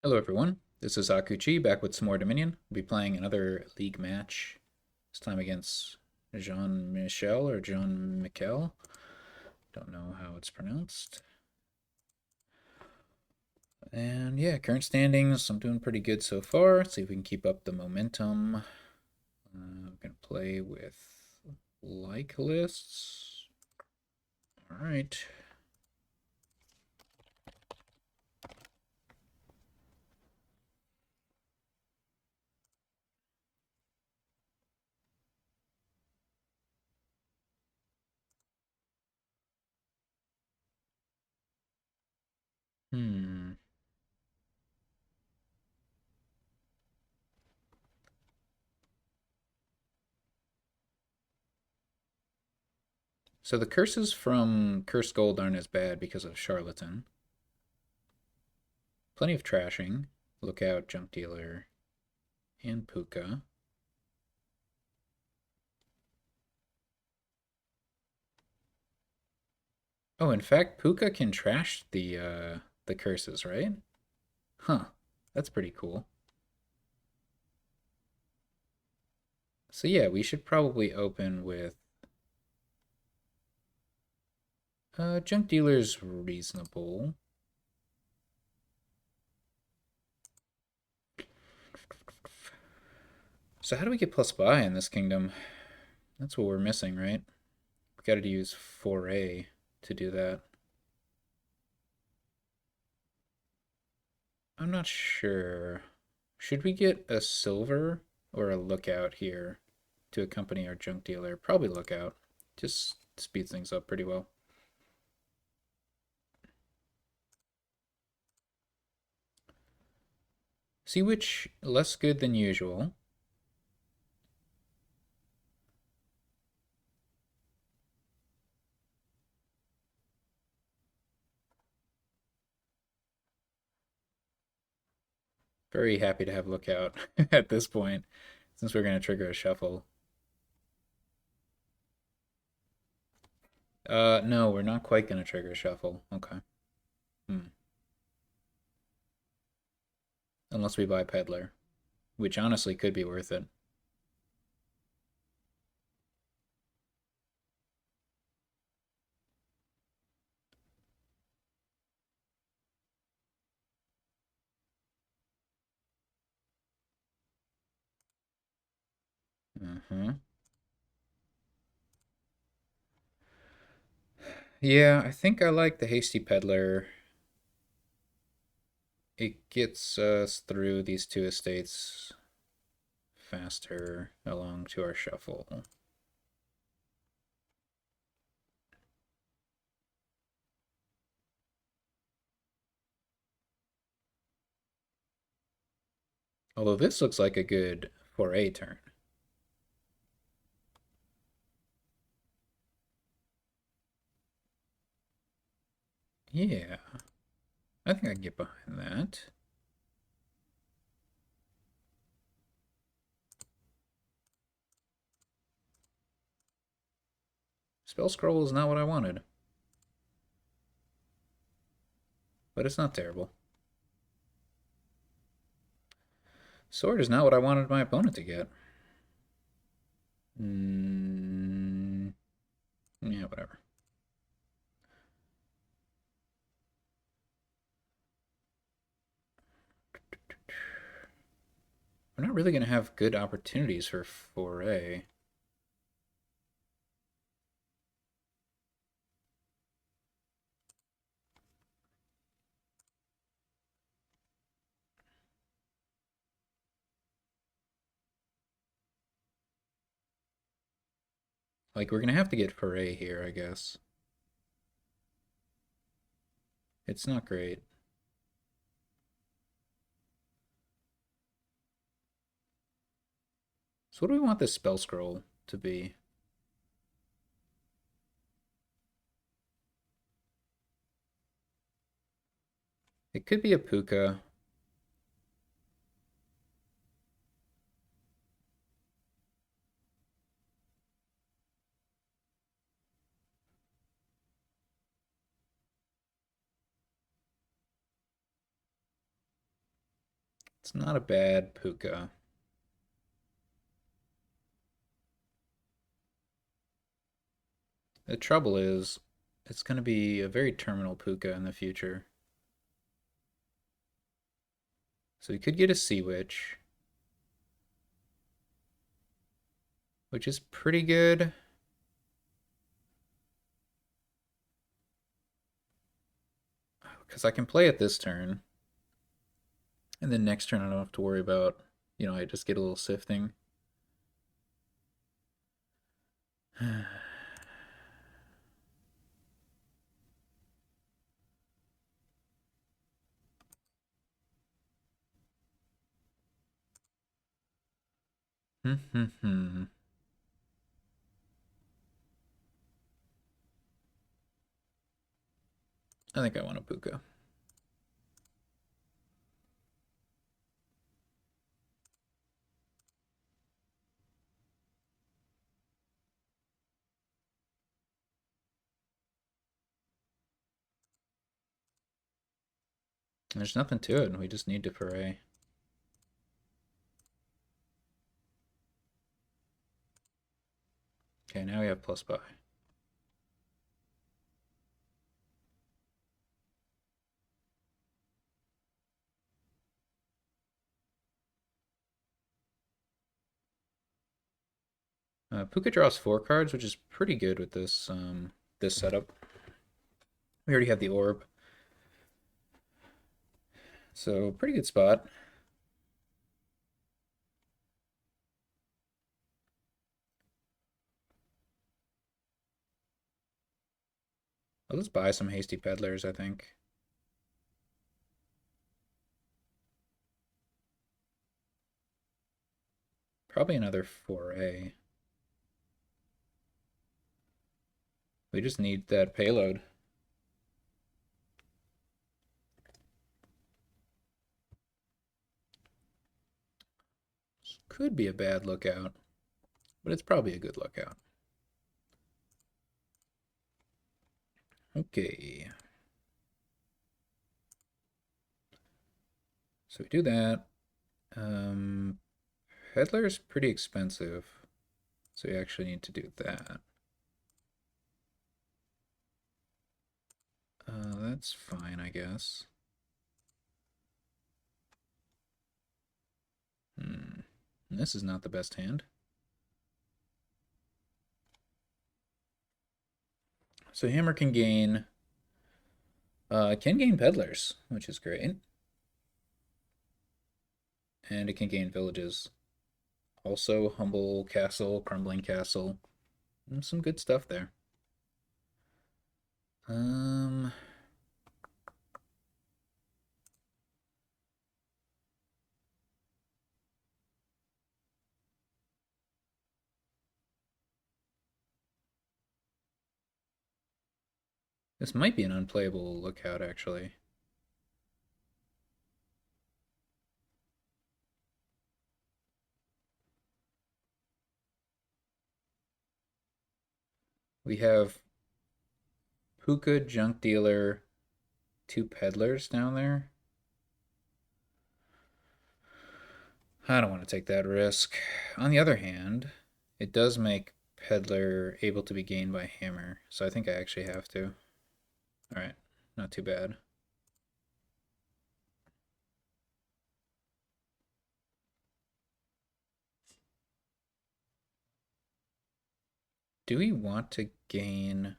Hello everyone, this is Akuchi back with some more Dominion. We'll be playing another league match, this time against Jean-Michel or Jean-Michel. Don't know how it's pronounced. And yeah, current standings, I'm doing pretty good so far. Let's see if we can keep up the momentum. I'm going to play with like lists. Alright. Hmm. So the curses from Cursed Gold aren't as bad because of Charlatan. Plenty of trashing. Lookout, Junk Dealer, and Pooka. Oh, in fact, Pooka can trash the curses, right? Huh. That's pretty cool. So yeah, we should probably open with Junk Dealer's reasonable. So how do we get plus buy in this kingdom? That's what we're missing, right? We gotta use 4A to do that. I'm not sure. Should we get a silver or a lookout here to accompany our junk dealer? Probably lookout. Just speeds things up pretty well. Sea Witch, less good than usual. Very happy to have Lookout at this point, since we're going to trigger a shuffle. No, we're not quite going to trigger a shuffle. Okay. Hmm. Unless we buy Peddler, which honestly could be worth it. Uh-huh. Yeah, I think I like the Hasty Peddler. It gets us through these two estates faster along to our shuffle. Although this looks like a good 4A turn. Yeah, I think I can get behind that. Spell Scroll is not what I wanted, but it's not terrible. Sword is not what I wanted my opponent to get. Yeah, whatever. We're not really going to have good opportunities for 4A. Like, we're going to have to get 4A here, I guess. It's not great. So what do we want this spell scroll to be? It could be a Pooka. It's not a bad Pooka. The trouble is, it's going to be a very terminal Pooka in the future. So we could get a Sea Witch, which is pretty good. Because I can play it this turn. And then next turn I don't have to worry about, I just get a little sifting. I think I want a Pooka. There's nothing to it. We just need to foray. Okay, now we have plus buy. Pooka draws 4 cards, which is pretty good with this this setup. We already have the orb. So, pretty good spot. I'll just buy some Hasty Peddlers, I think. Probably another foray. We just need that payload. This could be a bad lookout, but it's probably a good lookout. Okay. So we do that. Peddler's pretty expensive, so we actually need to do that. That's fine, I guess. This is not the best hand. So Hammer can gain peddlers, which is great. And it can gain villages. Also, Humble Castle, Crumbling Castle. Some good stuff there. This might be an unplayable lookout, actually. We have Pooka, Junk Dealer, 2 Peddlers down there. I don't want to take that risk. On the other hand, it does make Peddler able to be gained by Hammer, so I think I actually have to. Alright, not too bad. Do we want to gain...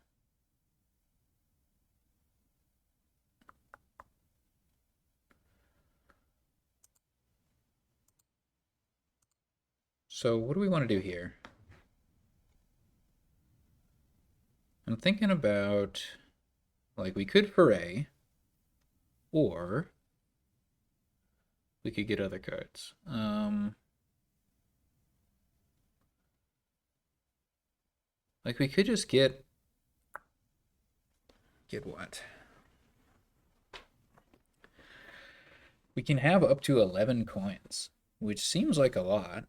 So what do we want to do here? I'm thinking about, like, we could foray, or we could get other cards. Like, we could just get what? We can have up to 11 coins, which seems like a lot.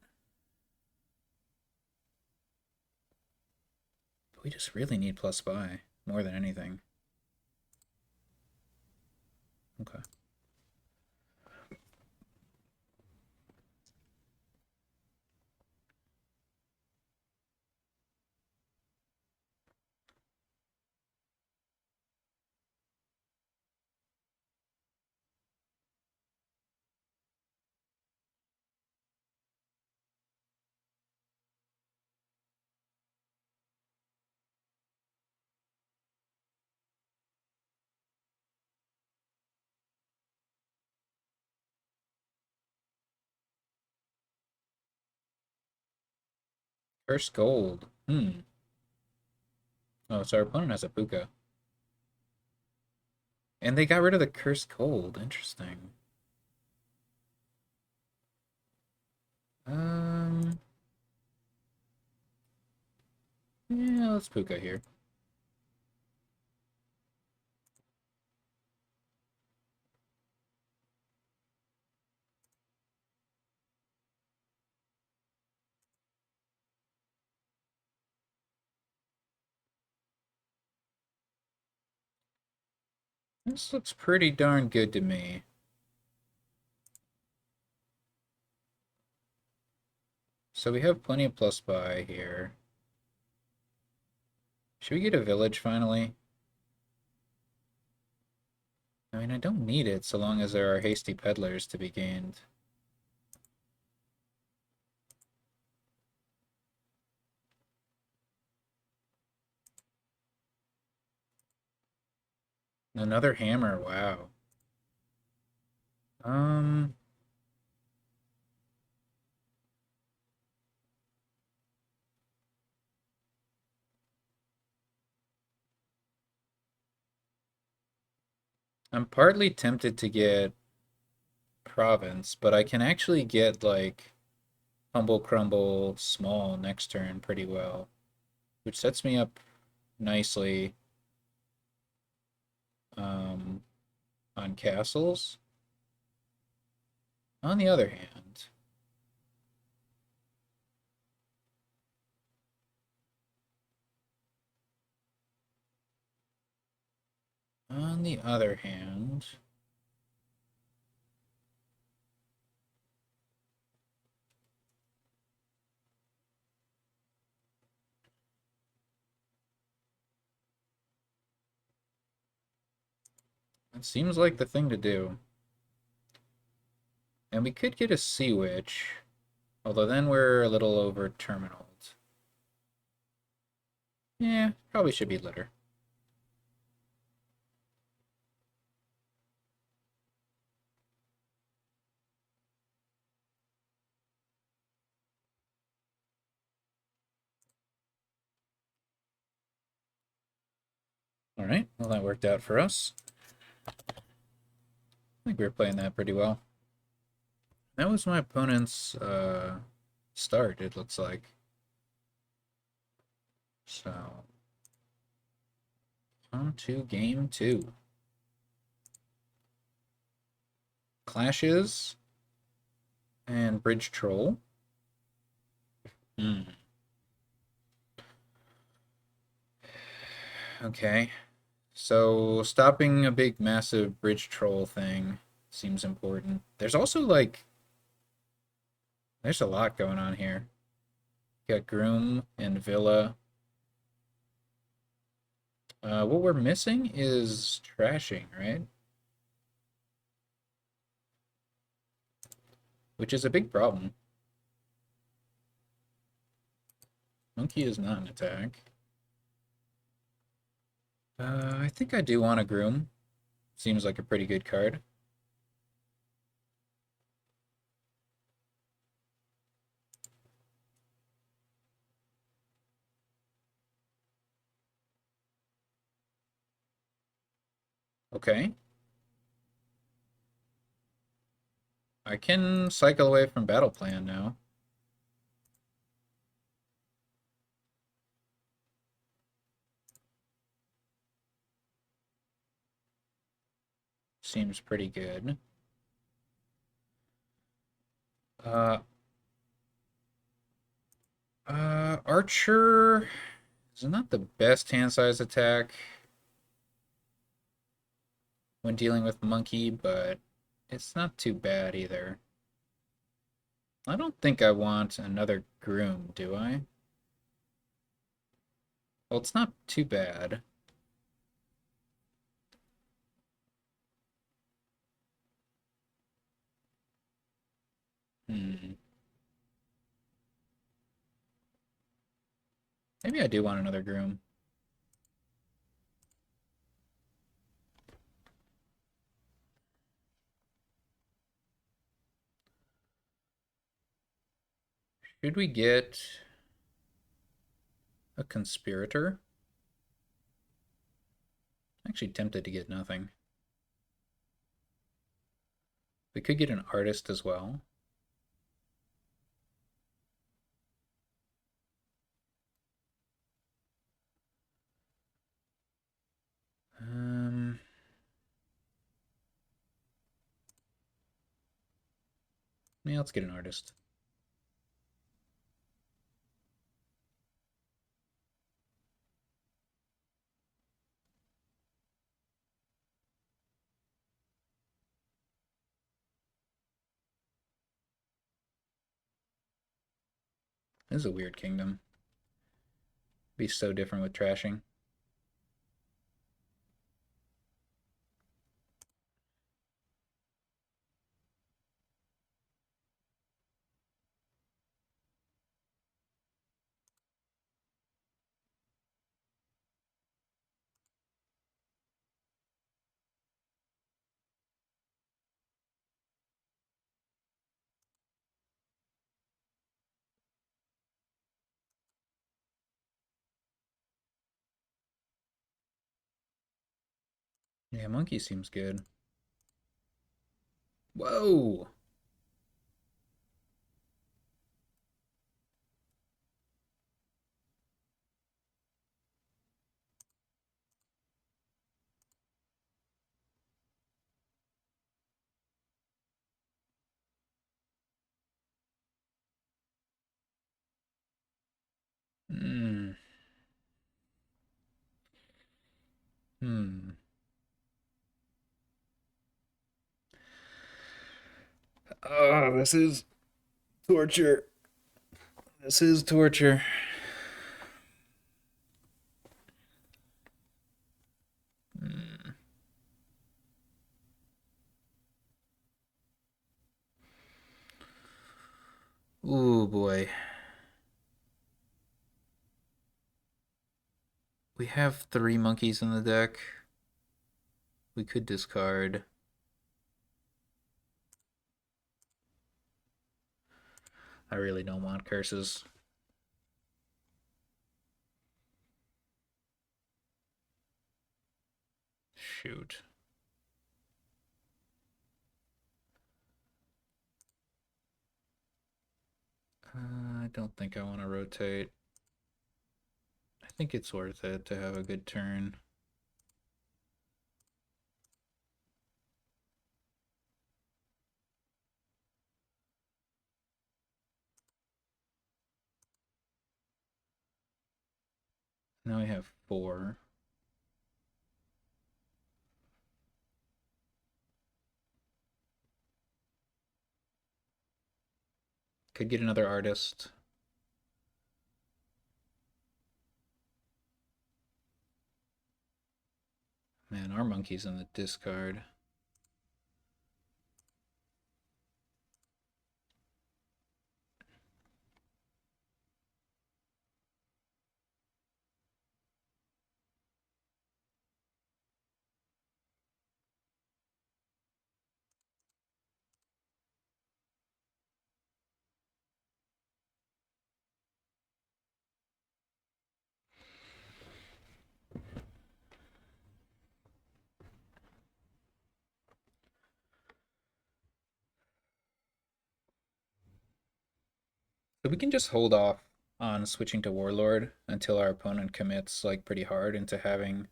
But we just really need plus buy more than anything. Okay. First gold. Hmm. Oh, so our opponent has a Pooka. And they got rid of the cursed gold. Interesting. Um, yeah, let's Pooka here. This looks pretty darn good to me. So we have plenty of plus buy here. Should we get a village finally? I mean, I don't need it so long as there are hasty peddlers to be gained. Another hammer, wow. Um, I'm partly tempted to get province, but I can actually get like humble crumble small next turn pretty well, which sets me up nicely um, on castles. On the other hand, on the other hand, it seems like the thing to do. And we could get a Sea Witch, although then we're a little over terminaled. Yeah, probably should be litter. All right, well, that worked out for us. I think we were playing that pretty well. That was my opponent's start, it looks like. So, on to game two. Clashes and Bridge Troll. Hmm. Okay. So, stopping a big, massive Bridge Troll thing seems important. There's also, like, there's a lot going on here. Got Groom and Villa. What we're missing is trashing, right? Which is a big problem. Monkey is not an attack. I think I do want a Groom. Seems like a pretty good card. Okay. I can cycle away from Battle Plan now. Seems pretty good. Uh, Archer is not the best hand size attack when dealing with Monkey, but it's not too bad either. I don't think I want another Groom, do I? Well, it's not too bad. Hmm. Maybe I do want another Groom. Should we get... a conspirator. Actually tempted to get nothing. We could get an artist as well. Yeah, let's get an artist. This is a weird kingdom. Be so different with trashing. Yeah, monkey seems good. Whoa! Hmm. Hmm. Oh, this is torture. This is torture. Hmm. Ooh, boy. We have 3 monkeys in the deck. We could discard. I really don't want curses. Shoot. I don't think I want to rotate. I think it's worth it to have a good turn. Now we have 4. Could get another artist. Man, our monkey's in the discard. So we can just hold off on switching to Warlord until our opponent commits like pretty hard into having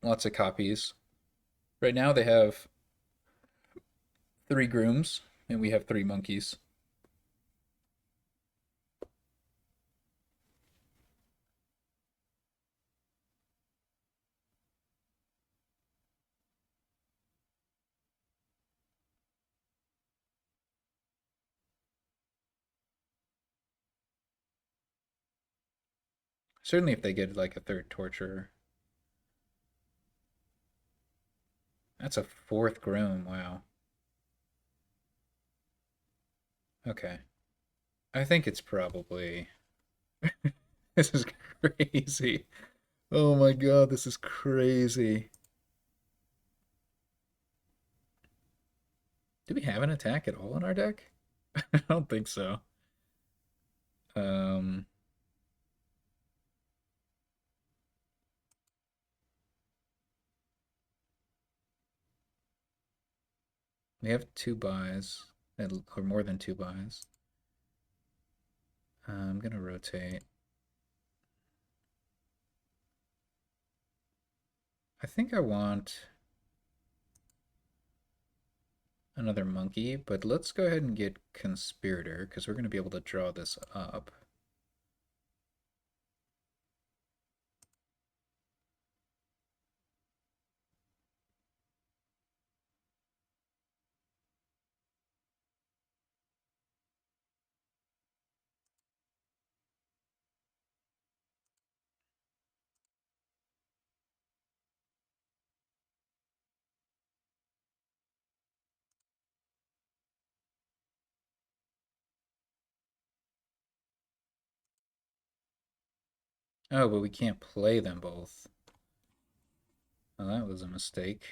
lots of copies. Right now they have 3 grooms and we have 3 monkeys. Certainly if they get like a 3rd torturer. That's a 4th groom, wow. Okay. I think it's probably this is crazy. Oh my god, this is crazy. Do we have an attack at all in our deck? I don't think so. Um We have 2 buys, or more than 2 buys. I'm gonna rotate. I think I want another monkey, but let's go ahead and get Conspirator, because we're going to be able to draw this up. Oh, but we can't play them both. Oh, that was a mistake.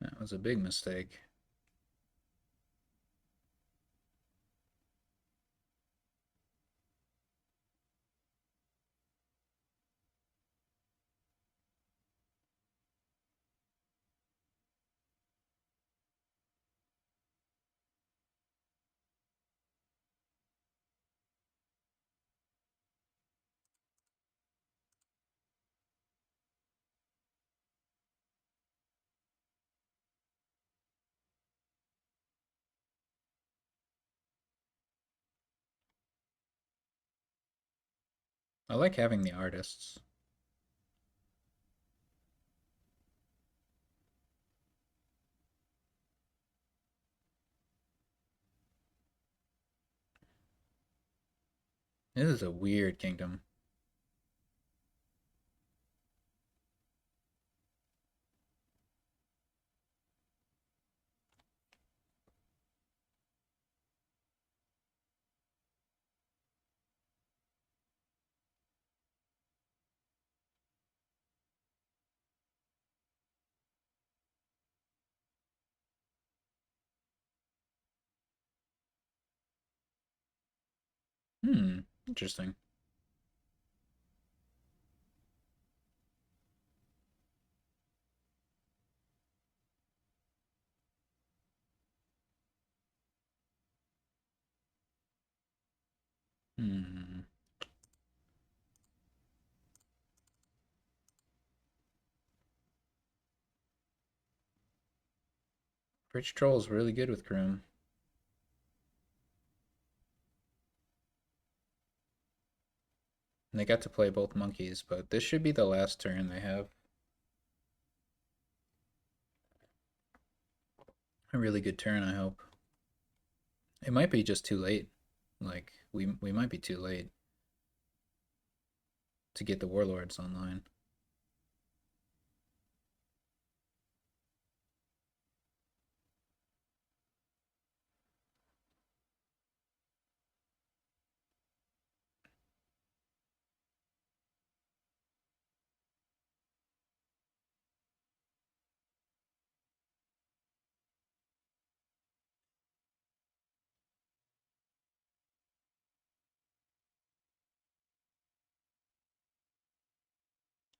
That was a big mistake. I like having the artists. This is a weird kingdom. Interesting. Hmm. Rich Troll is really good with Groom. And they got to play both monkeys, but this should be the last turn they have. A really good turn, I hope. It might be just too late. Like, we might be too late to get the Warlords online.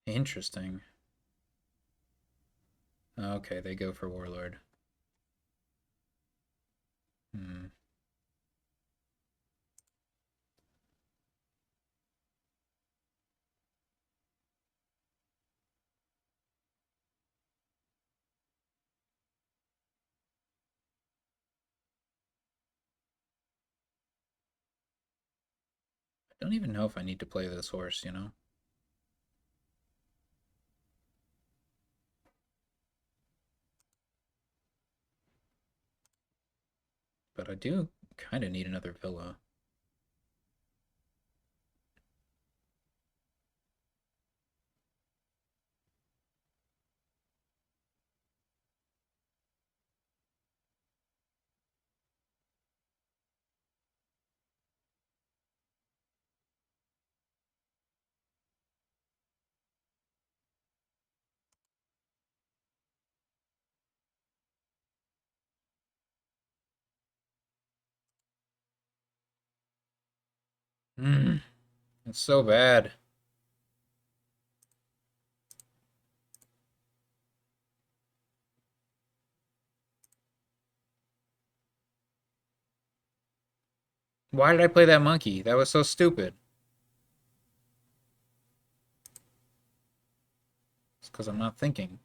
Interesting. Okay, they go for Warlord. Hmm. I don't even know if I need to play this horse, you know? But I do kind of need another villa. It's so bad. Why did I play that monkey? That was so stupid. It's because I'm not thinking.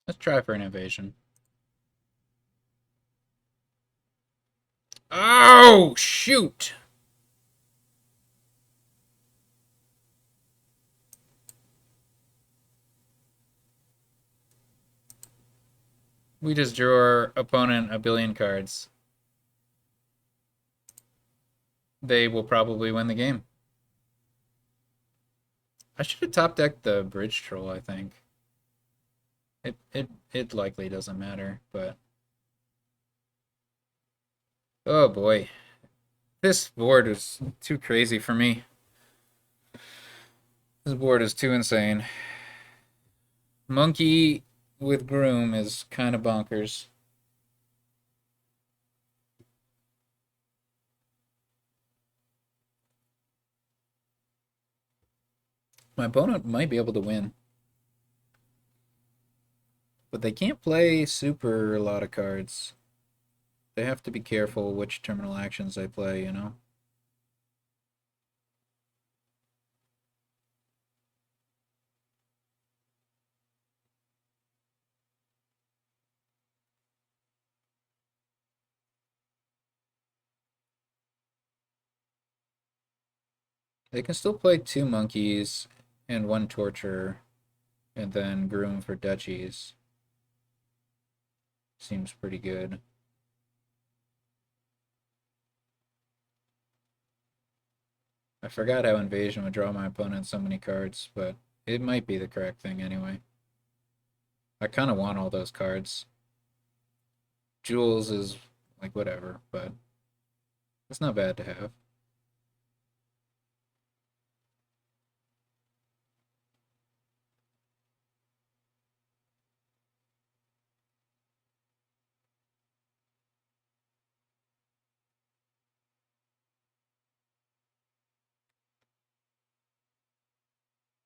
Let's try for an invasion. Oh, shoot! We just drew our opponent a billion cards. They will probably win the game. I should have top decked the bridge troll, I think. It likely doesn't matter, but oh boy. This board is too crazy for me. This board is too insane. Monkey with Groom is kind of bonkers. My opponent might be able to win. But they can't play super a lot of cards. They have to be careful which terminal actions they play, you know? They can still play 2 monkeys and 1 torture, and then Groom for duchies. Seems pretty good. I forgot how Invasion would draw my opponent so many cards, but it might be the correct thing anyway. I kind of want all those cards. Jules is like whatever, but it's not bad to have.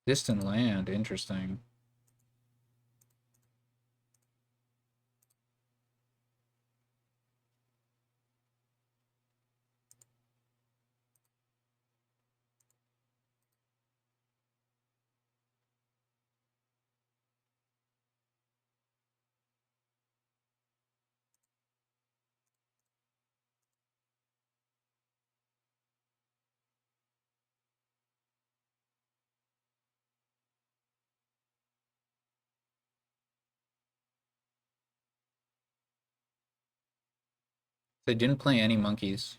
Distant land, interesting. They didn't play any monkeys.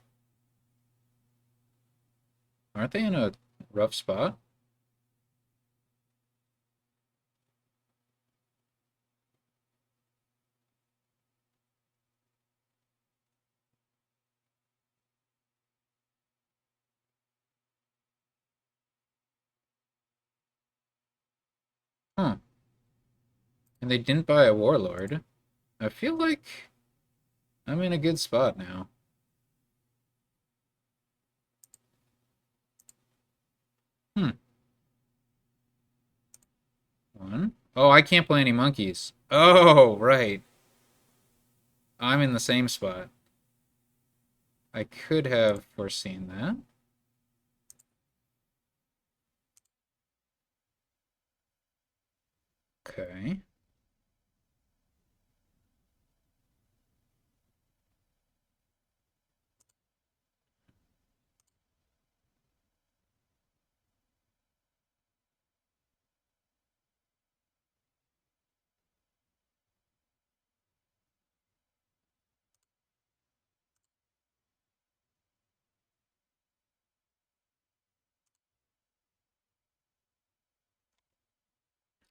Aren't they in a rough spot? Huh. And they didn't buy a Warlord. I feel like I'm in a good spot now. Hmm. 1. Oh, I can't play any monkeys. Oh, right. I'm in the same spot. I could have foreseen that. Okay.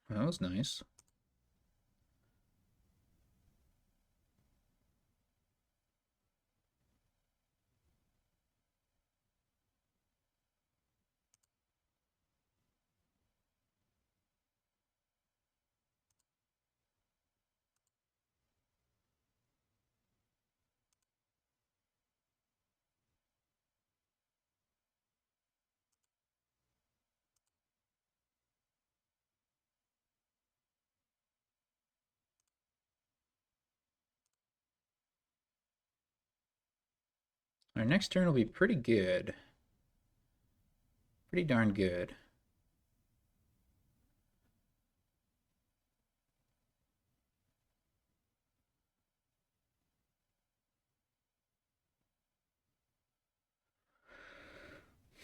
That was nice. Our next turn will be pretty good. Pretty darn good.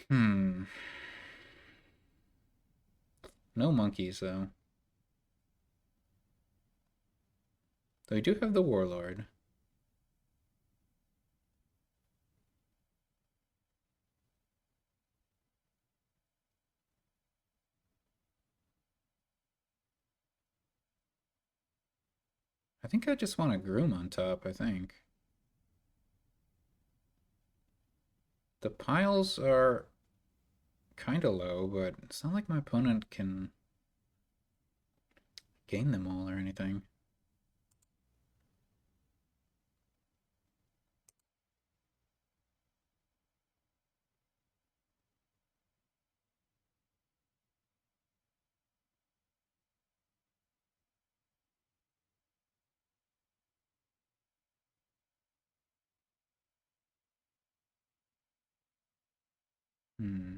Hmm. No monkeys, though. Though we do have the Warlord. I think I just want a Groom on top, I think. The piles are kind of low, but it's not like my opponent can gain them all or anything. Hmm.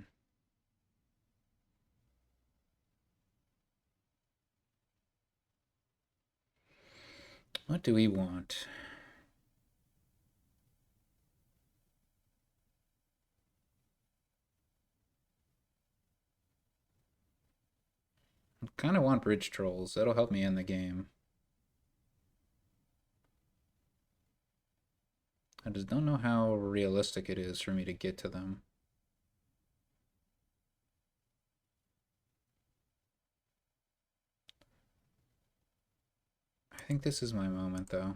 What do we want? I kind of want Bridge Trolls. That'll help me end the game. I just don't know how realistic it is for me to get to them. I think this is my moment, though.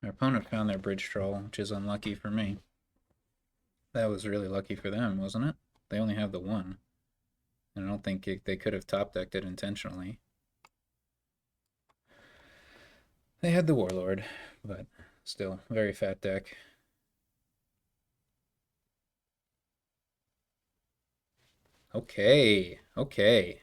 My opponent found their Bridge Troll, which is unlucky for me. That was really lucky for them, wasn't it? They only have the one. And I don't think they could have top decked it intentionally. They had the Warlord, but still, very fat deck. Okay, okay.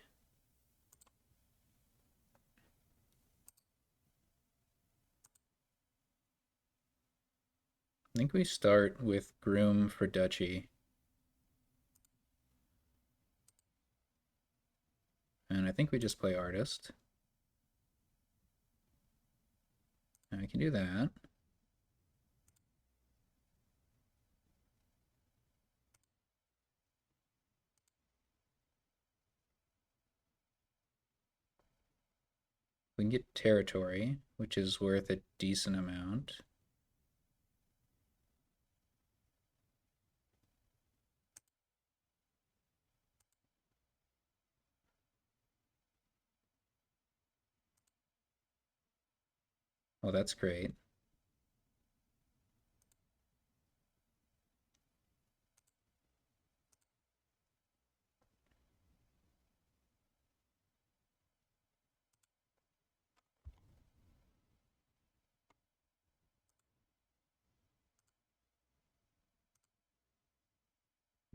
I think we start with Groom for Duchy. And I think we just play Artist. And I can do that. We can get Territory, which is worth a decent amount. Oh, that's great.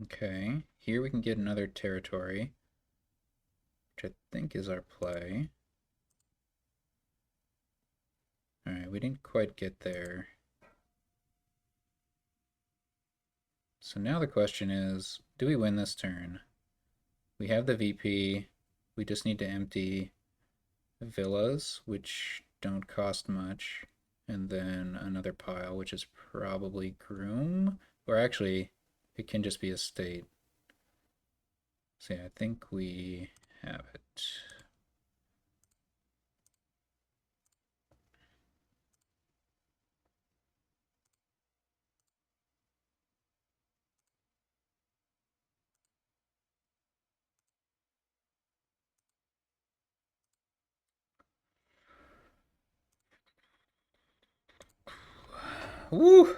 Okay, here we can get another territory, which I think is our play. Alright, we didn't quite get there. So now the question is, do we win this turn? We have the VP, we just need to empty villas, which don't cost much, and then another pile, which is probably Groom, or actually, it can just be a state. So yeah, I think we have it. Woo!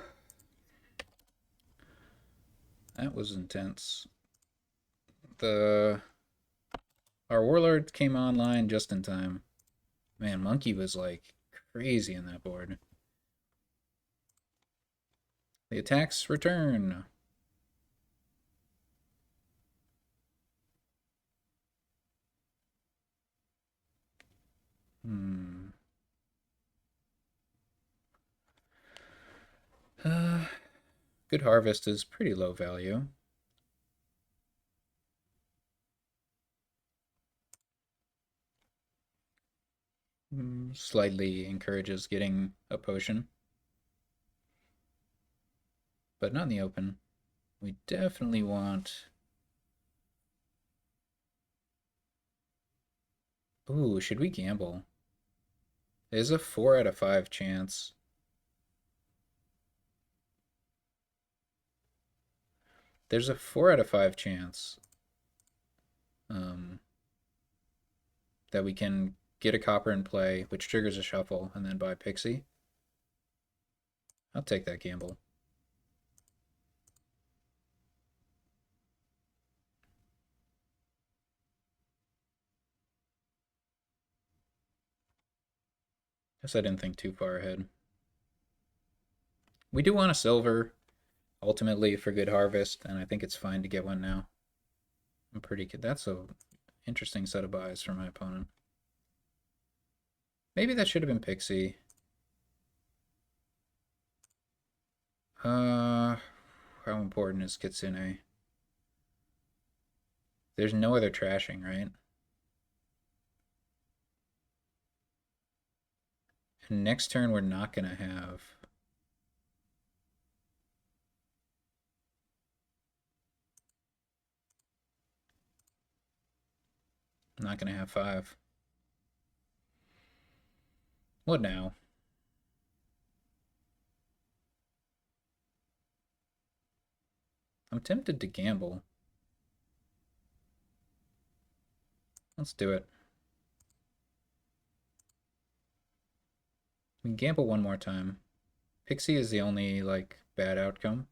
That was intense. Our Warlord came online just in time. Man, Monkey was like crazy in that board. The attacks return. Hmm. Good Harvest is pretty low value. Slightly encourages getting a potion, but not in the open. We definitely want... Ooh, should we gamble? There's a 4 out of 5 chance. There's a 4 out of 5 chance um, that we can get a copper in play, which triggers a shuffle, and then buy Pixie. I'll take that gamble. Guess I didn't think too far ahead. We do want a silver, ultimately, for Good Harvest, and I think it's fine to get one now. I'm pretty good. That's a interesting set of buys for my opponent. Maybe that should have been Pixie. How important is Kitsune? There's no other trashing, right? And next turn we're not gonna have... Not gonna have 5. What now? I'm tempted to gamble. Let's do it. We can gamble one more time. Pixie is the only, like, bad outcome.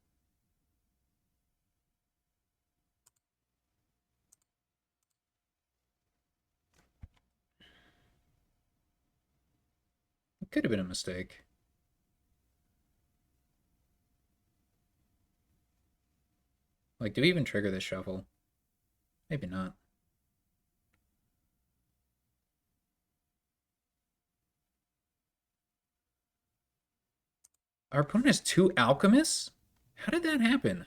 It could have been a mistake. Like, do we even trigger this shuffle? Maybe not. Our opponent has 2 Alchemists? How did that happen?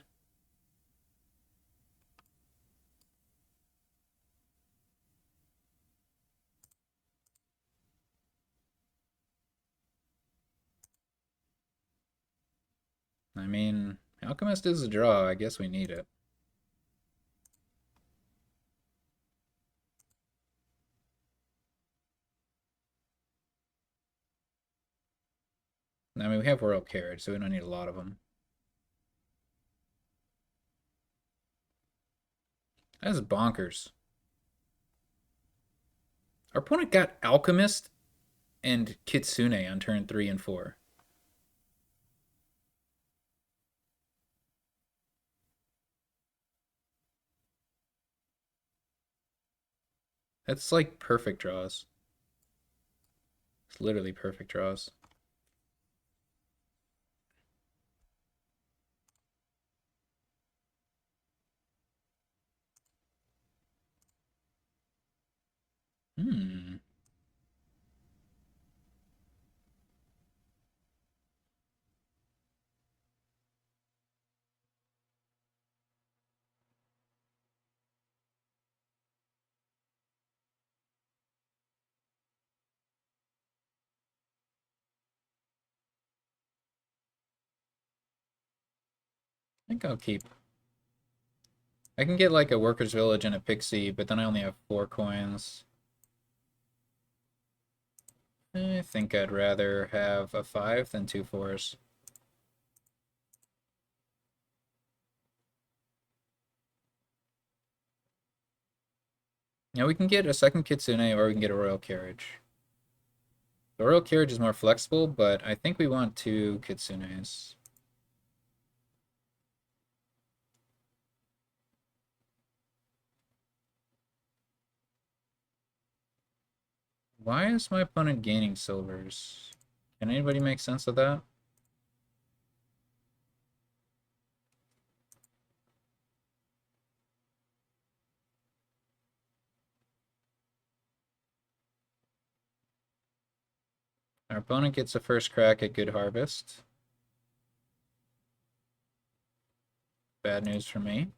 I mean, Alchemist is a draw. I guess we need it. I mean, we have Royal Carriage, so we don't need a lot of them. That's bonkers. Our opponent got Alchemist and Kitsune on turn 3 and 4. That's like perfect draws. It's literally perfect draws. Hmm. I think I'll keep. I can get like a workers' village and a pixie, but then I only have 4 coins. I think I'd rather have a 5 than 2 4s. Now we can get a second kitsune or we can get a royal carriage. The royal carriage is more flexible, but I think we want 2 kitsunes. Why is my opponent gaining silvers? Can anybody make sense of that? Our opponent gets a first crack at good harvest. Bad news for me.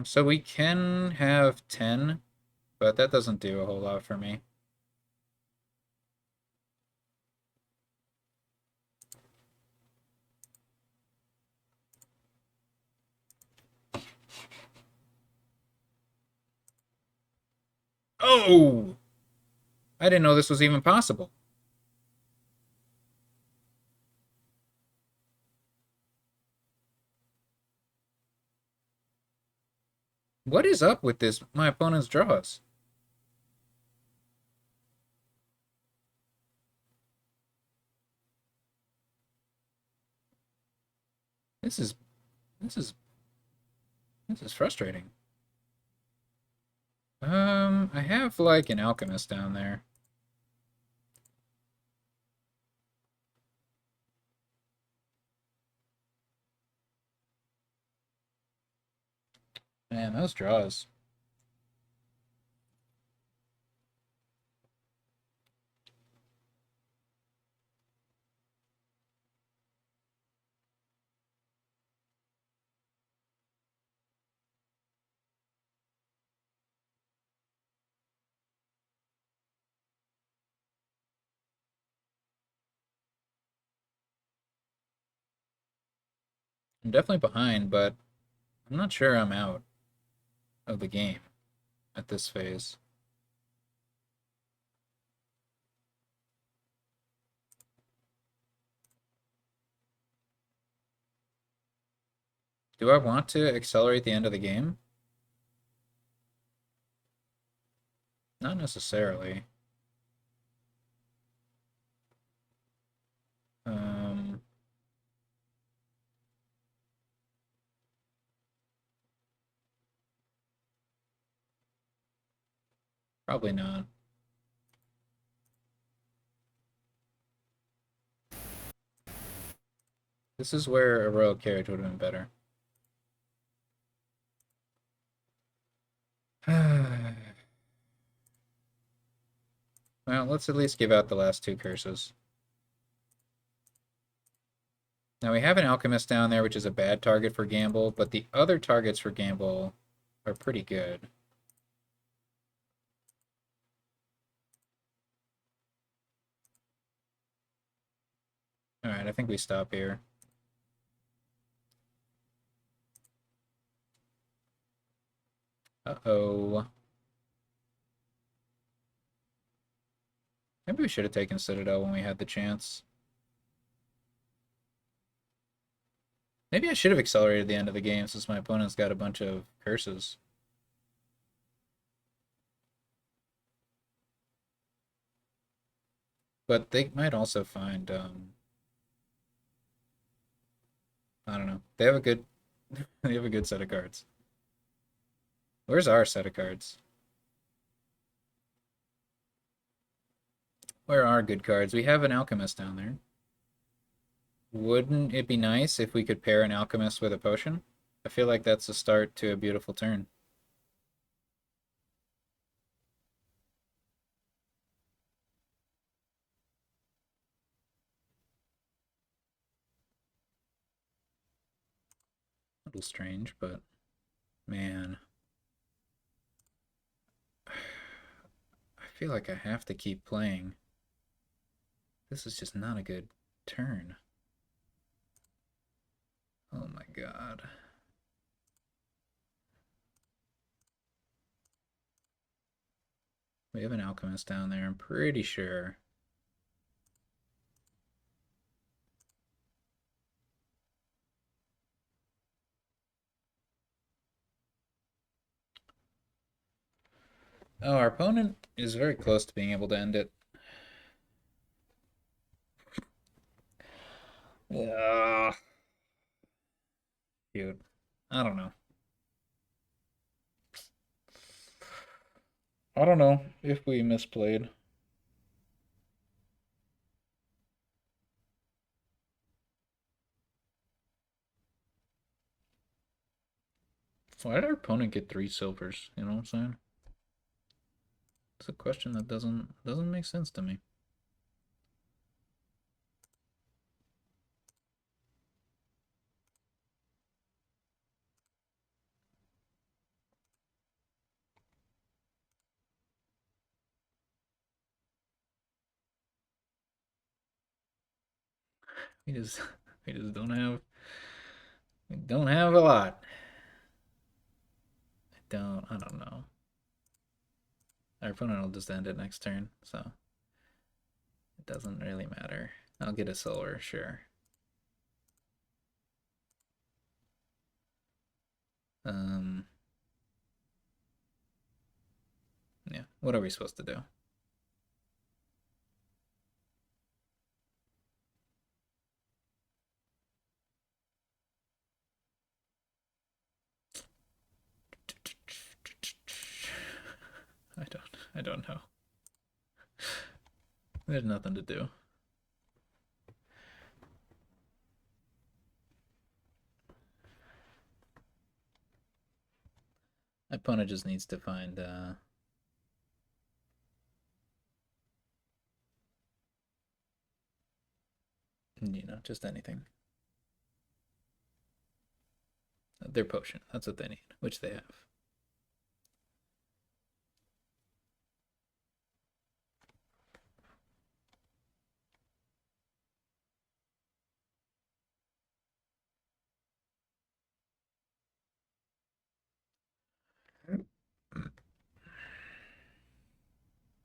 So we can have 10, but that doesn't do a whole lot for me. Oh! I didn't know this was even possible. What is up with this? My opponent's draws. This is this is this is frustrating. I have like an alchemist down there. Man, those draws. I'm definitely behind, but I'm not sure I'm out of the game at this phase. Do I want to accelerate the end of the game? Not necessarily. Um, Probably not. This is where a royal carriage would have been better. Well, let's at least give out the last 2 curses. Now we have an alchemist down there, which is a bad target for gamble, but the other targets for gamble are pretty good. Alright, I think we stop here. Uh-oh. Maybe we should have taken Citadel when we had the chance. Maybe I should have accelerated the end of the game since my opponent's got a bunch of curses. But they might also find, I don't know. They have a good they have a good set of cards. Where's our set of cards? Where are good cards? We have an Alchemist down there. Wouldn't it be nice if we could pair an Alchemist with a potion? I feel like that's a start to a beautiful turn. A little strange, but man. I feel like I have to keep playing. This is just not a good turn. Oh my god. We have an Alchemist down there, I'm pretty sure. Oh, our opponent is very close to being able to end it. Yeah. Dude, I don't know. I don't know if we misplayed. Why did our opponent get 3 silvers? You know what I'm saying? It's a question that doesn't make sense to me. We just we just don't have a lot. I don't know. Our opponent will just end it next turn, so it doesn't really matter. I'll get a silver, sure. Um yeah, what are we supposed to do? I don't know. There's nothing to do. My opponent just needs to find just anything. Their potion. That's what they need, which they have.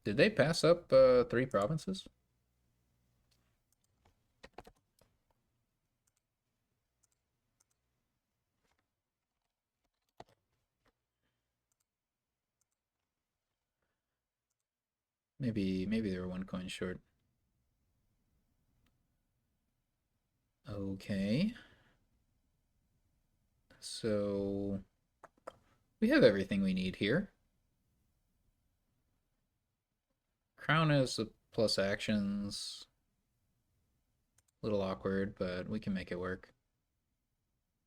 Did they pass up 3 provinces? Maybe they were 1 coin short. Okay. So we have everything we need here. Crown is a plus actions. A little awkward, but we can make it work.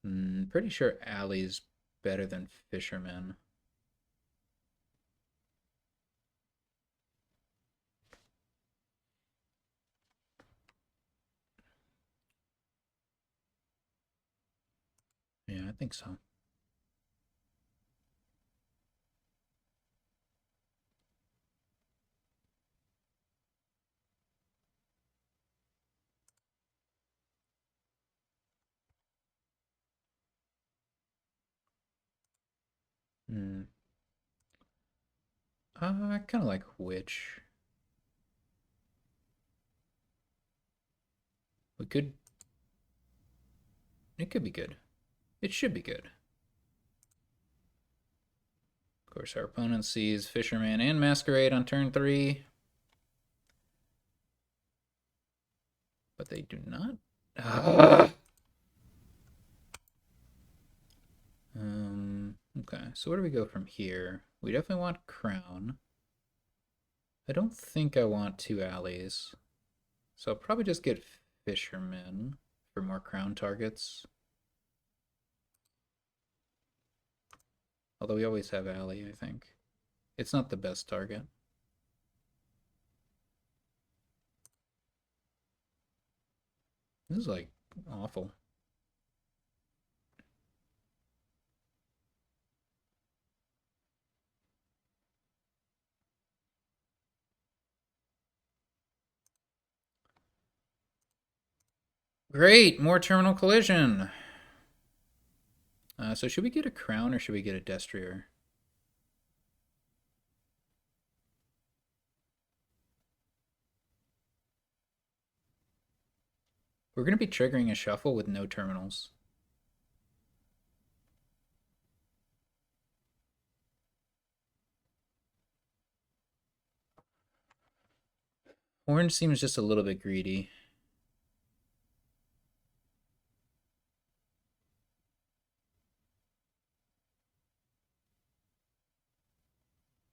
Pretty sure Alley's better than Fisherman. Yeah, I think so. Hmm. I kind of like Witch. We could. It could be good. It should be good. Of course, our opponent sees Fisherman and Masquerade on turn 3. But they do not. Okay, so where do we go from here? We definitely want Crown. I don't think I want two alleys. So I'll probably just get fishermen for more crown targets. Although we always have alley, I think. It's not the best target. This is like awful. Great, more terminal collision. So should we get a crown or should we get a destrier? We're going to be triggering a shuffle with no terminals. Orange seems just a little bit greedy.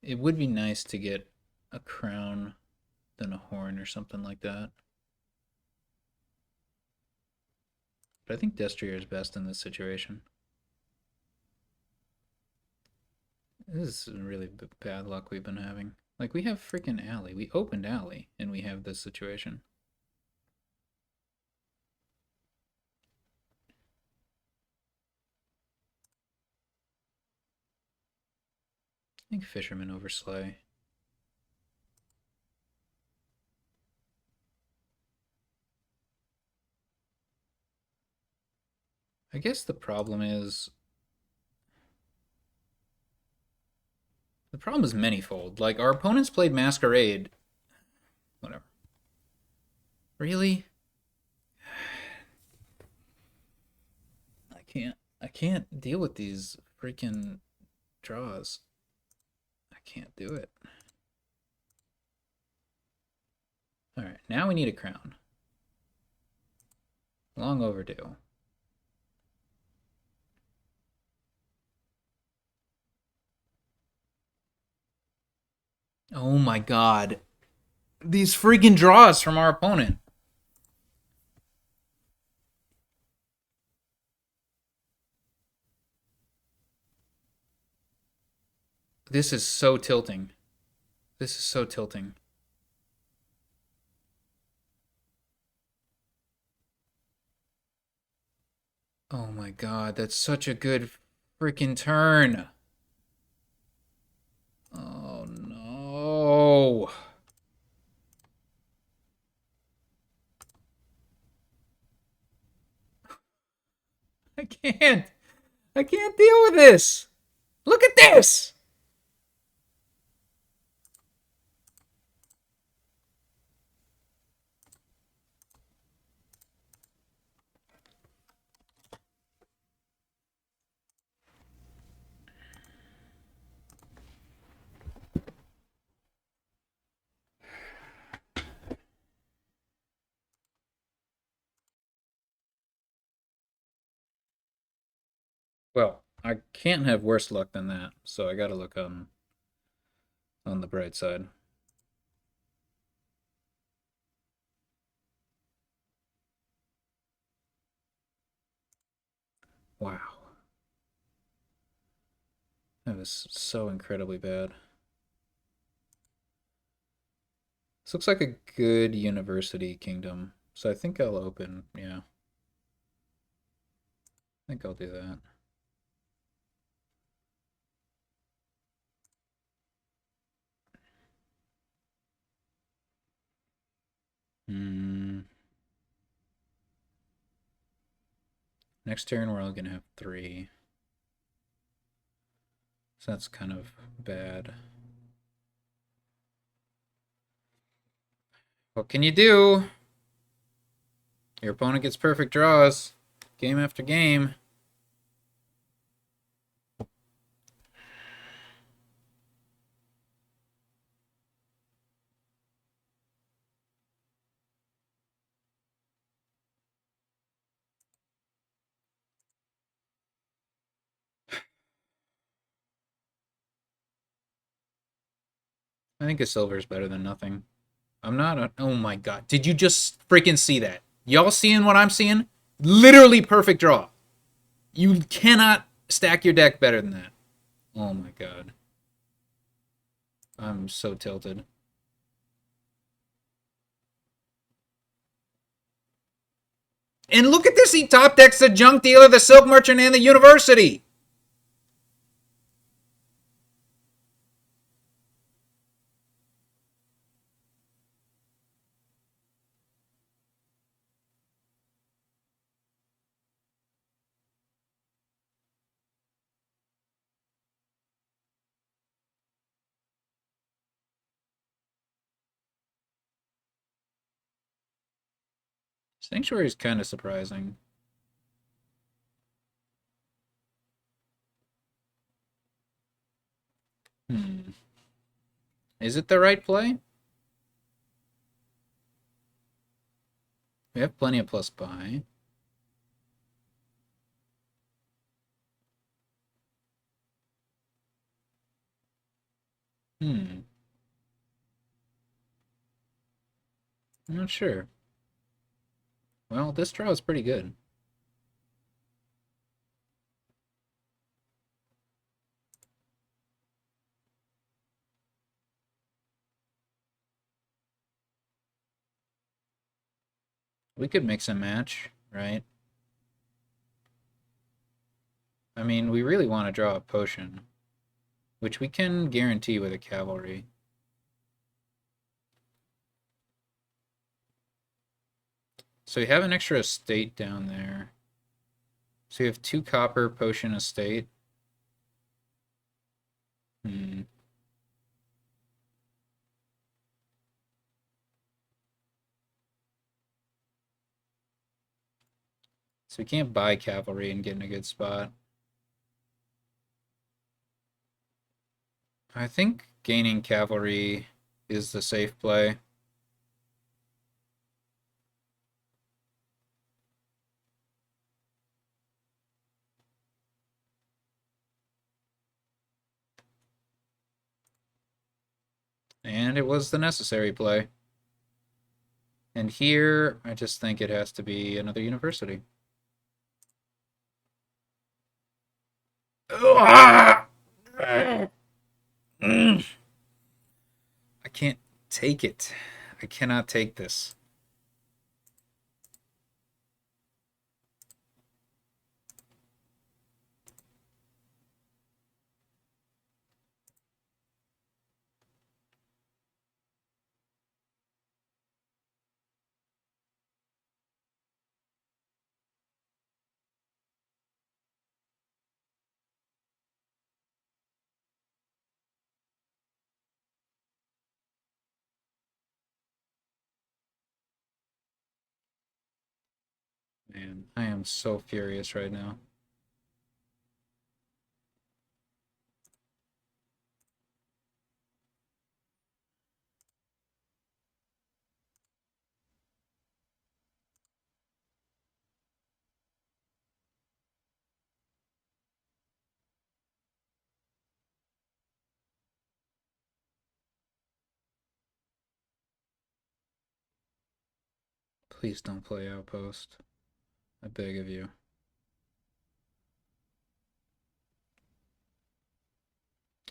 It would be nice to get a crown than a horn or something like that. But I think destrier is best in this situation. This is really bad luck we've been having. Like, we have freaking alley. We opened alley, and we have this situation. I think fisherman over sleigh. I guess the problem is... The problem is manyfold. Like, our opponents played Masquerade. Whatever. Really? I can't deal with these freaking draws. I can't do it. Alright, now we need a crown. Long overdue. Oh my god. These freaking draws from our opponent. This is so tilting. This is so tilting. Oh my god, that's such a good freaking turn. Oh no. I can't. I can't deal with this. Look at this. Well, I can't have worse luck than that, so I gotta look on the bright side. Wow. That was so incredibly bad. This looks like a good university kingdom, so I think I'll open, yeah. I think I'll do that. Next turn, we're only going to have 3. So that's kind of bad. What can you do? Your opponent gets perfect draws, game after game. I think a silver is better than nothing. I'm not a... Oh my god. Did you just freaking see that? Y'all seeing what I'm seeing? Literally perfect draw. You cannot stack your deck better than that. Oh my god. I'm so tilted. And look at this. He top decks the Junk Dealer, the Silk Merchant, and the University. Sanctuary is kind of surprising. Is it the right play? We have plenty of plus buy. I'm not sure. Well, this draw is pretty good. We could mix and match, right? I mean, we really want to draw a potion, which we can guarantee with a cavalry. So we have an extra estate down there. So we have 2 copper potion estate. So we can't buy cavalry and get in a good spot. I think gaining cavalry is the safe play. And it was the necessary play. And here, I just think it has to be another university. I can't take it. I cannot take this. Man, I am so furious right now. Please don't play Outpost. I beg of you.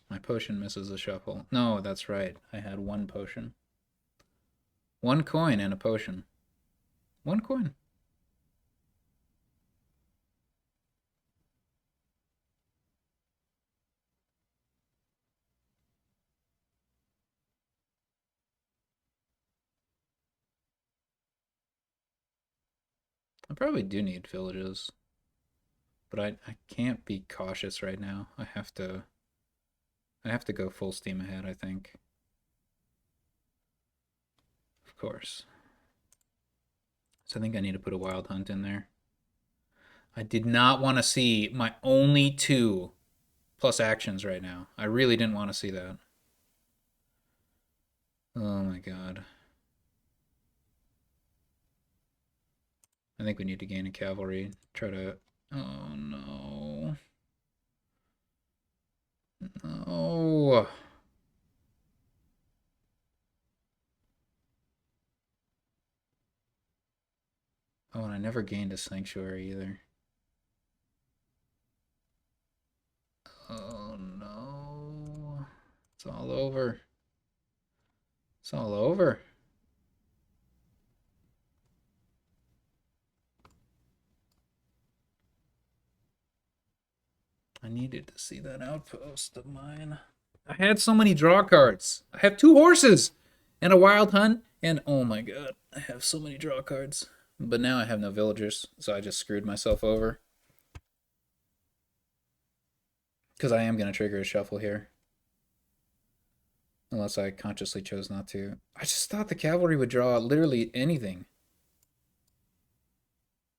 My potion misses a shuffle. No, that's right. I had 1 potion. 1 coin and a potion. 1 coin. I probably do need villages. But I can't be cautious right now. I have to go full steam ahead, I think. Of course. So I think I need to put a wild hunt in there. I did not want to see my only 2 plus actions right now. I really didn't want to see that. Oh my god. I think we need to gain a cavalry. Try to... Oh no. No. Oh, and I never gained a sanctuary either. Oh no. It's all over. It's all over. I needed to see that outpost of mine. I had so many draw cards. I have 2 horses and a wild hunt, and oh my god, I have so many draw cards. But now I have no villagers, so I just screwed myself over. Because I am going to trigger a shuffle here. Unless I consciously chose not to. I just thought the cavalry would draw literally anything.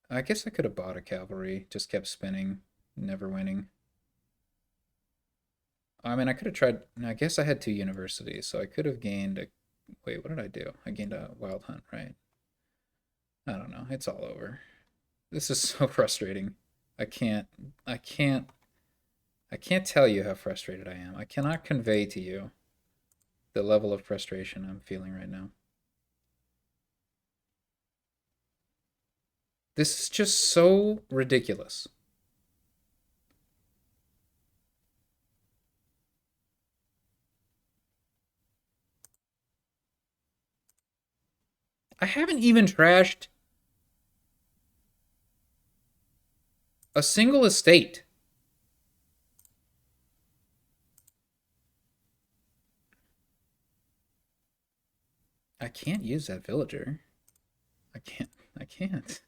I guess I could have bought a cavalry, just kept spinning, never winning. I mean, I could have tried. I guess I had 2 universities, so I could have gained a. Wait, what did I do? I gained a wild hunt, right? I don't know. It's all over. This is so frustrating. I can't. I can't. I can't tell you how frustrated I am. I cannot convey to you the level of frustration I'm feeling right now. This is just so ridiculous. I haven't even trashed a single estate. I can't use that villager. I can't. I can't.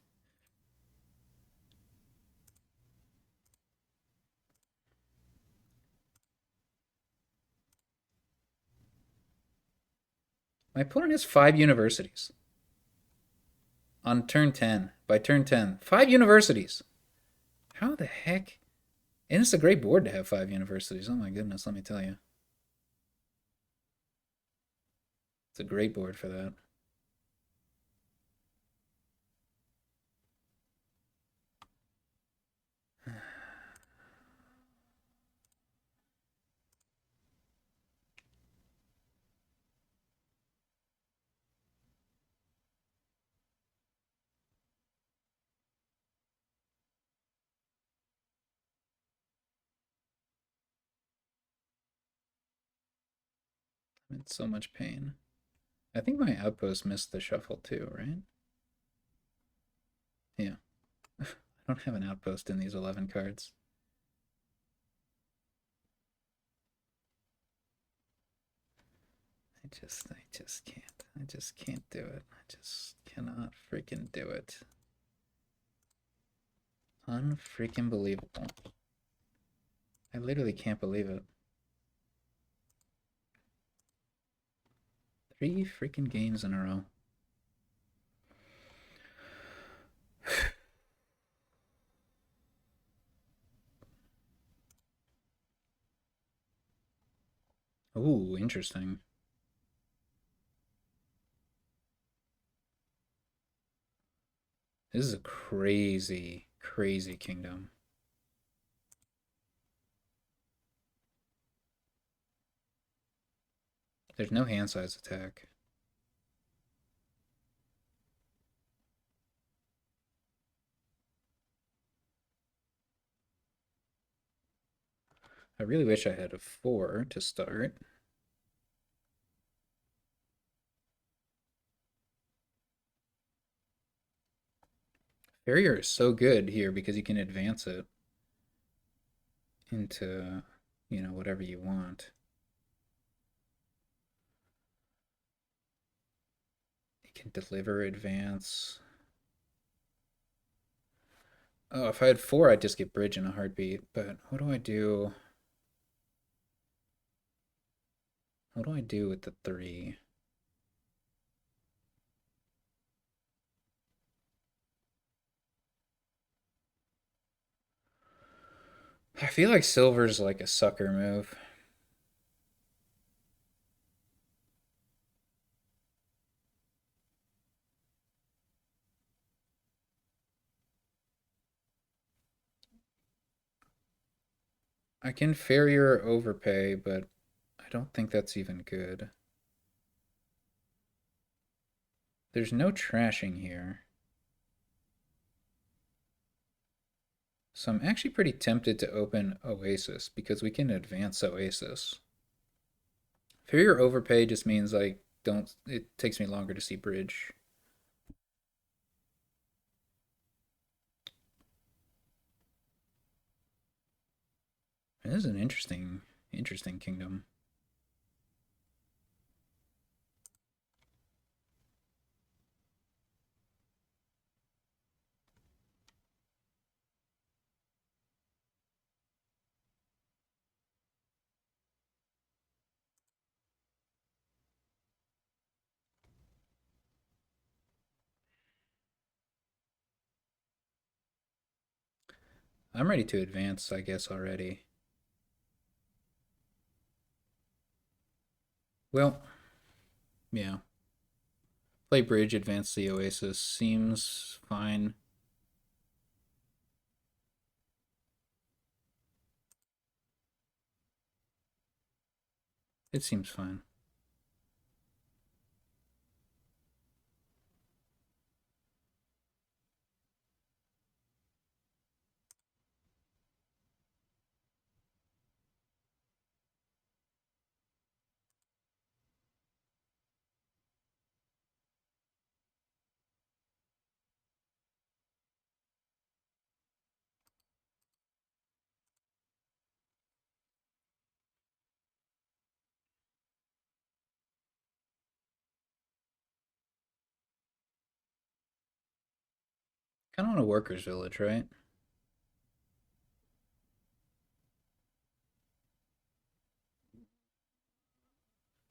My opponent has 5 universities. On turn 10. By turn 10. 5 universities. How the heck? And it's a great board to have 5 universities. Oh my goodness, let me tell you. It's a great board for that. I'm in so much pain. I think my outpost missed the shuffle too, right? Yeah. I don't have an outpost in these 11 cards. I just can't. I just can't do it. I just cannot freaking do it. Unfreaking believable. I literally can't believe it. 3 freaking games in a row. Ooh, interesting. This is a crazy, crazy kingdom. There's no hand size attack. I really wish I had a 4 to start. Farrier is so good here because you can advance it into, you know, whatever you want. You can deliver, advance. Oh, if I had 4, I'd just get bridge in a heartbeat. But what do I do? What do I do with the 3? I feel like silver's like a sucker move. I can Farrier overpay, but I don't think that's even good. There's no trashing here. So I'm actually pretty tempted to open Oasis because we can advance Oasis. Farrier overpay just means like don't it takes me longer to see bridge. This is an interesting kingdom. I'm ready to advance, I guess, already. Well, yeah. Play bridge, advance the Oasis. Seems fine. It seems fine. Kind of want a workers' village, right?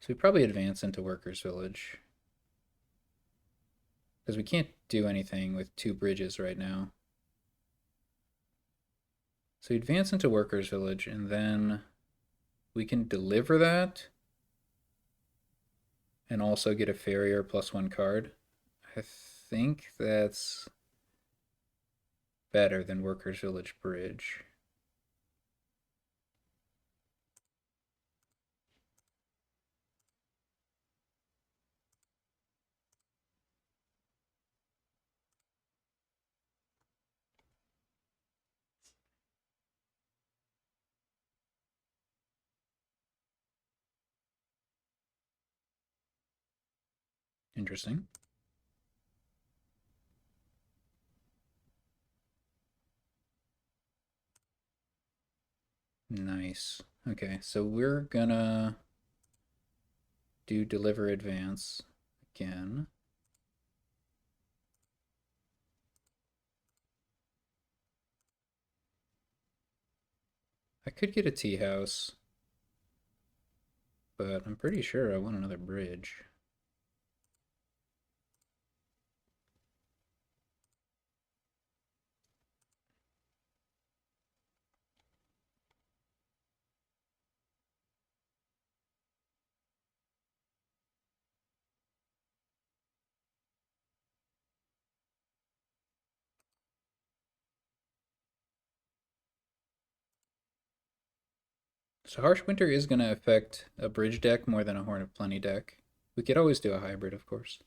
So we probably advance into workers' village. Because we can't do anything with two bridges right now. So we advance into workers' village, and then we can deliver that and also get a farrier +1 card. I think that's better than workers' village bridge. Interesting. Nice. Okay, so we're gonna do deliver advance again. I could get a tea house, but I'm pretty sure I want another bridge. So Harsh Winter is going to affect a bridge deck more than a Horn of Plenty deck. We could always do a hybrid, of course.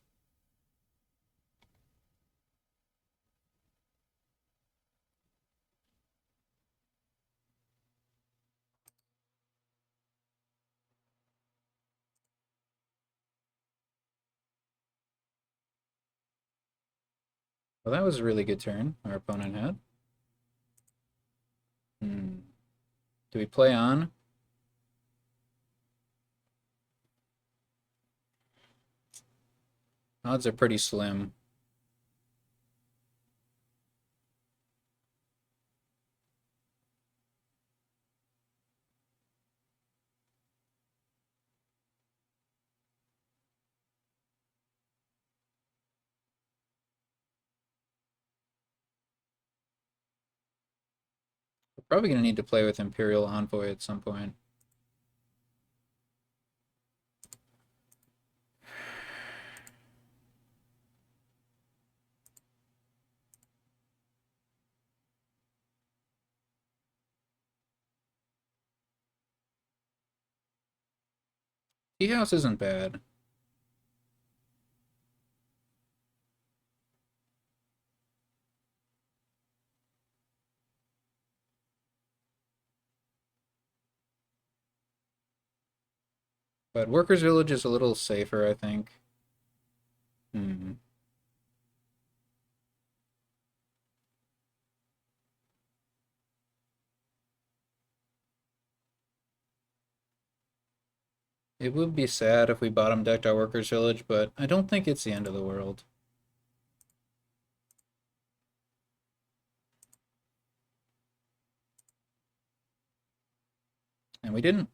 Well, that was a really good turn our opponent had. Do we play on? Odds are pretty slim. We're probably going to need to play with Imperial Envoy at some point. Tea House isn't bad. But Workers' Village is a little safer, I think. It would be sad if we bottom decked our Workers' Village, but I don't think it's the end of the world. And we didn't.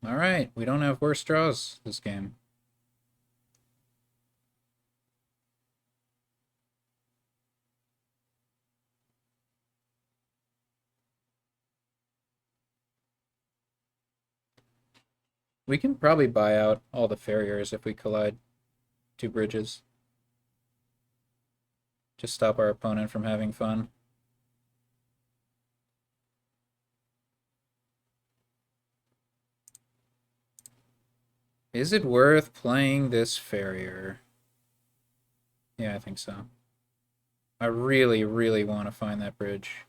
Alright, we don't have worse draws this game. We can probably buy out all the Farriers if we collide two bridges. Just stop our opponent from having fun. Is it worth playing this Farrier? Yeah, I think so. I really, really want to find that bridge.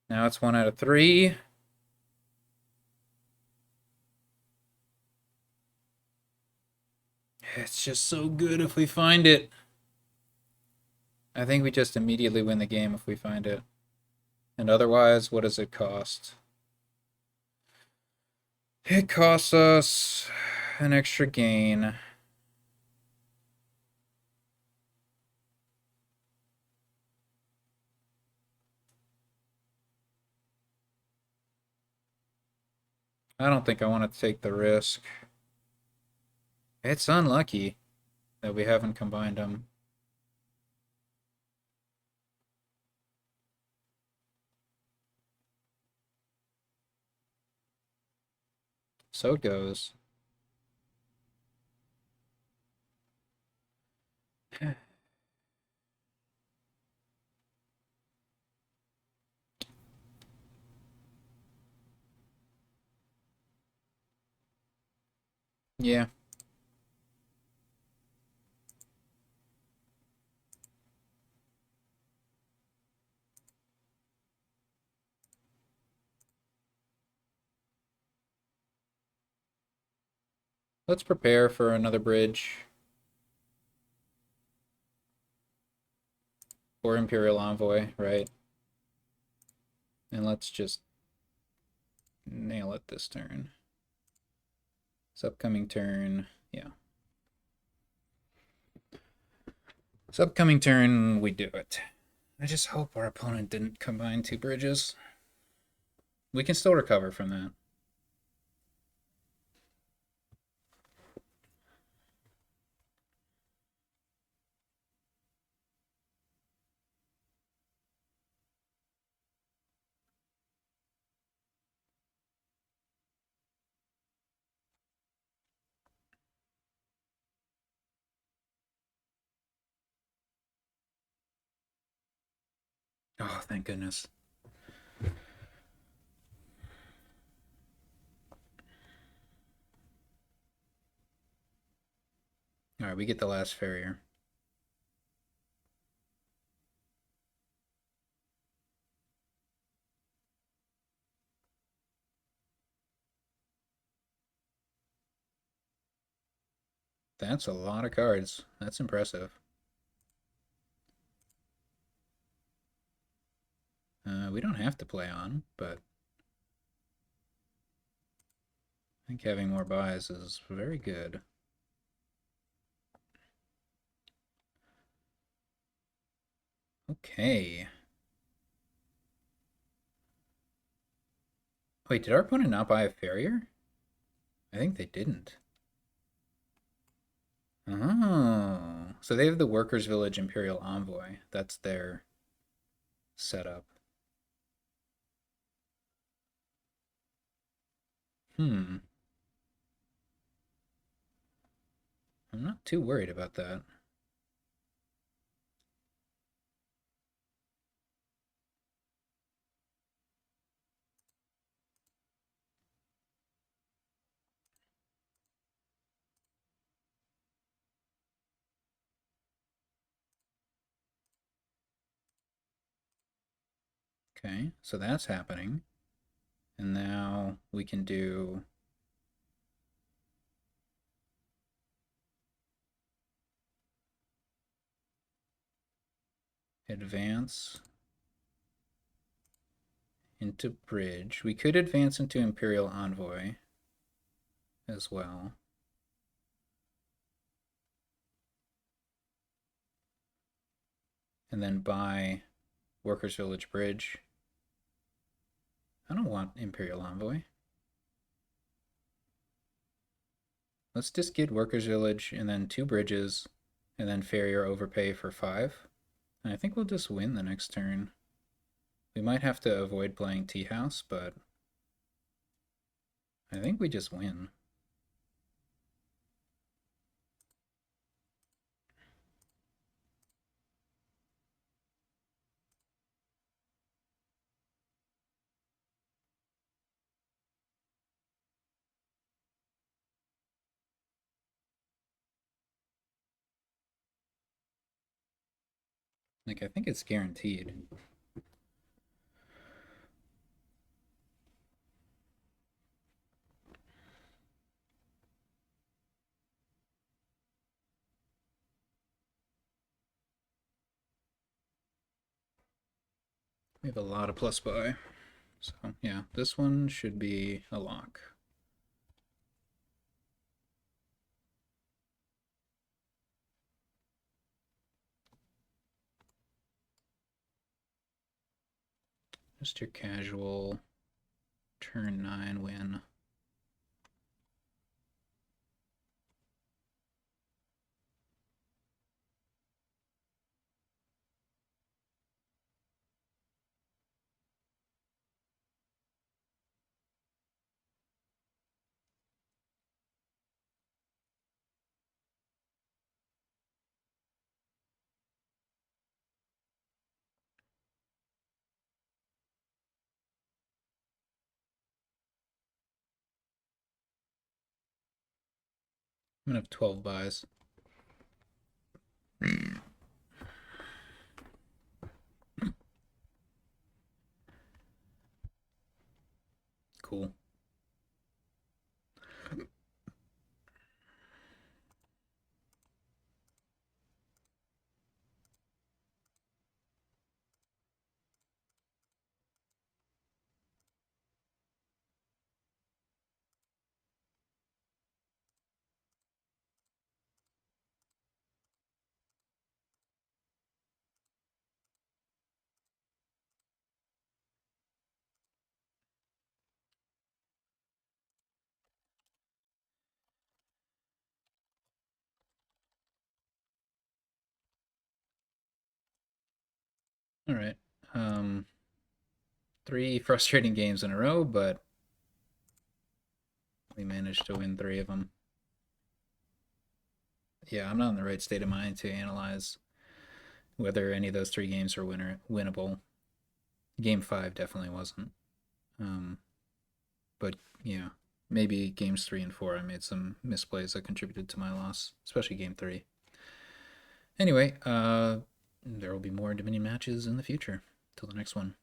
Now it's 1 out of 3. It's just so good if we find it. I think we just immediately win the game if we find it. And otherwise, what does it cost? It costs us an extra gain. I don't think I want to take the risk. It's unlucky that we haven't combined them. So it goes. Yeah. Let's prepare for another bridge. Or Imperial Envoy, right? And let's just nail it this turn. This upcoming turn, yeah. This upcoming turn, we do it. I just hope our opponent didn't combine two bridges. We can still recover from that. Oh, thank goodness. All right, we get the last Farrier. That's a lot of cards. That's impressive. We don't have to play on, but I think having more buys is very good. Okay. Wait, did our opponent not buy a Farrier? I think they didn't. Oh, so they have the Workers' Village Imperial Envoy. That's their setup. I'm not too worried about that. Okay, so that's happening. And now we can do advance into bridge. We could advance into Imperial Envoy as well. And then buy Workers Village Bridge. I don't want Imperial Envoy. Let's just get Workers Village and then 2 bridges and then Farrier overpay for 5. And I think we'll just win the next turn. We might have to avoid playing Tea House, but I think we just win. Like, I think it's guaranteed. We have a lot of plus buy. So, yeah, this one should be a lock. Just your casual turn 9 win. I'm gonna have 12 buys. Cool. All right. 3 frustrating games in a row, but we managed to win 3 of them. Yeah, I'm not in the right state of mind to analyze whether any of those 3 games are winnable. Game 5 definitely wasn't. But yeah, maybe games 3 and 4 I made some misplays that contributed to my loss, especially game 3. Anyway, there will be more Dominion matches in the future. Till the next one.